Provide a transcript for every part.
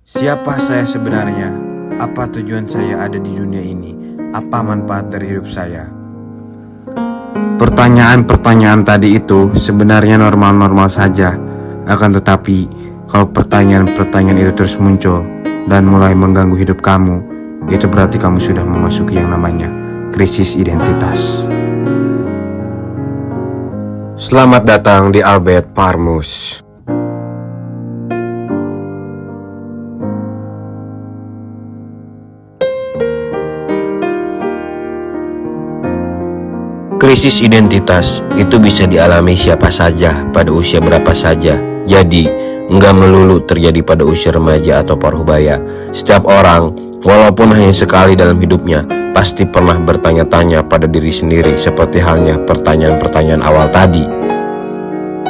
Siapa saya sebenarnya? Apa tujuan saya ada di dunia ini? Apa manfaat dari hidup saya? Pertanyaan-pertanyaan tadi itu sebenarnya normal-normal saja. Akan tetapi, kalau pertanyaan-pertanyaan itu terus muncul dan mulai mengganggu hidup kamu, itu berarti kamu sudah memasuki yang namanya krisis identitas. Selamat datang di Albert Parmus. Krisis identitas itu bisa dialami siapa saja pada usia berapa saja. Jadi, enggak melulu terjadi pada usia remaja atau parubaya. Setiap orang, walaupun hanya sekali dalam hidupnya, pasti pernah bertanya-tanya pada diri sendiri seperti halnya pertanyaan-pertanyaan awal tadi.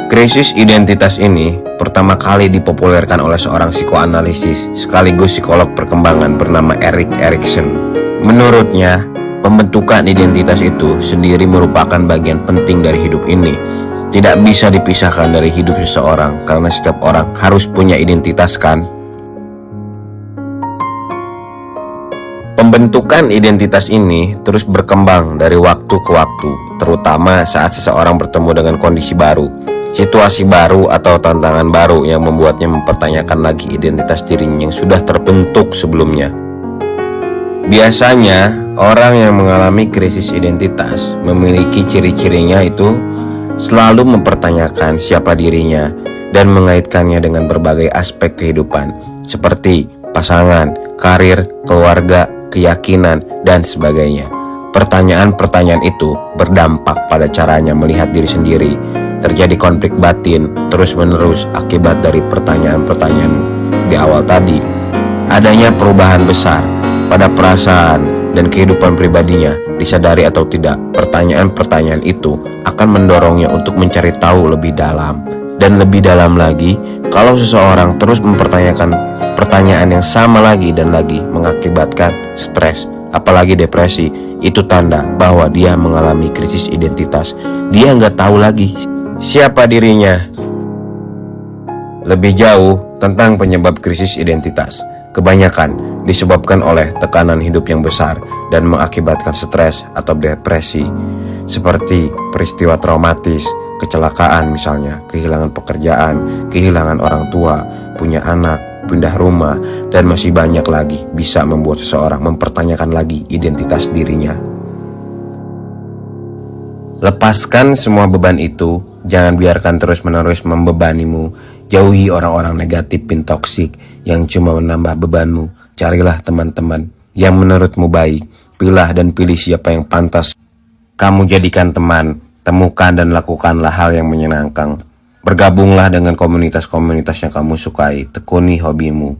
Krisis identitas ini pertama kali dipopulerkan oleh seorang psikoanalisis sekaligus psikolog perkembangan bernama Erik Erikson. Menurutnya, pembentukan identitas itu sendiri merupakan bagian penting dari hidup ini. Tidak bisa dipisahkan dari hidup seseorang karena setiap orang harus punya identitas kan? Pembentukan identitas ini terus berkembang dari waktu ke waktu, terutama saat seseorang bertemu dengan kondisi baru, situasi baru atau tantangan baru yang membuatnya mempertanyakan lagi identitas dirinya yang sudah terbentuk sebelumnya. Biasanya, orang yang mengalami krisis identitas memiliki ciri-cirinya itu selalu mempertanyakan siapa dirinya dan mengaitkannya dengan berbagai aspek kehidupan seperti pasangan, karir, keluarga, keyakinan, dan sebagainya. Pertanyaan-pertanyaan itu berdampak pada caranya melihat diri sendiri. Terjadi konflik batin terus-menerus akibat dari pertanyaan-pertanyaan di awal tadi. Adanya perubahan besar pada perasaan dan kehidupan pribadinya, disadari atau tidak, pertanyaan-pertanyaan itu akan mendorongnya untuk mencari tahu lebih dalam. Dan lebih dalam lagi, kalau seseorang terus mempertanyakan pertanyaan yang sama lagi dan lagi mengakibatkan stres, apalagi depresi, itu tanda bahwa dia mengalami krisis identitas. Dia nggak tahu lagi siapa dirinya. Lebih jauh tentang penyebab krisis identitas, kebanyakan disebabkan oleh tekanan hidup yang besar dan mengakibatkan stres atau depresi, seperti peristiwa traumatis, kecelakaan misalnya, kehilangan pekerjaan, kehilangan orang tua, punya anak, pindah rumah, dan masih banyak lagi bisa membuat seseorang mempertanyakan lagi identitas dirinya. Lepaskan semua beban itu, jangan biarkan terus-menerus membebanimu. Jauhi orang-orang negatif dan toksik yang cuma menambah bebanmu. Carilah teman-teman yang menurutmu baik. Pilih dan pilih siapa yang pantas kamu jadikan teman. Temukan dan lakukanlah hal yang menyenangkan. Bergabunglah dengan komunitas-komunitas yang kamu sukai. Tekuni hobimu.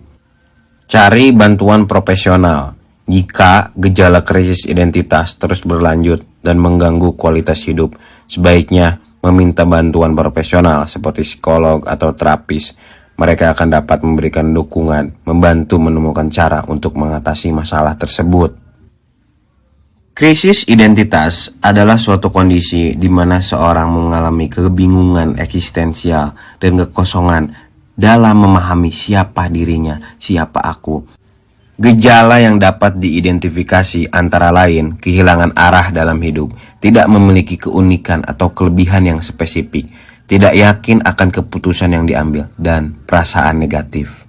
Cari bantuan profesional jika gejala krisis identitas terus berlanjut dan mengganggu kualitas hidup. Sebaiknya meminta bantuan profesional seperti psikolog atau terapis. Mereka akan dapat memberikan dukungan, membantu menemukan cara untuk mengatasi masalah tersebut. Krisis identitas adalah suatu kondisi di mana seorang mengalami kebingungan eksistensial dan kekosongan dalam memahami siapa dirinya, siapa aku. Gejala yang dapat diidentifikasi antara lain kehilangan arah dalam hidup, tidak memiliki keunikan atau kelebihan yang spesifik, tidak yakin akan keputusan yang diambil, dan perasaan negatif.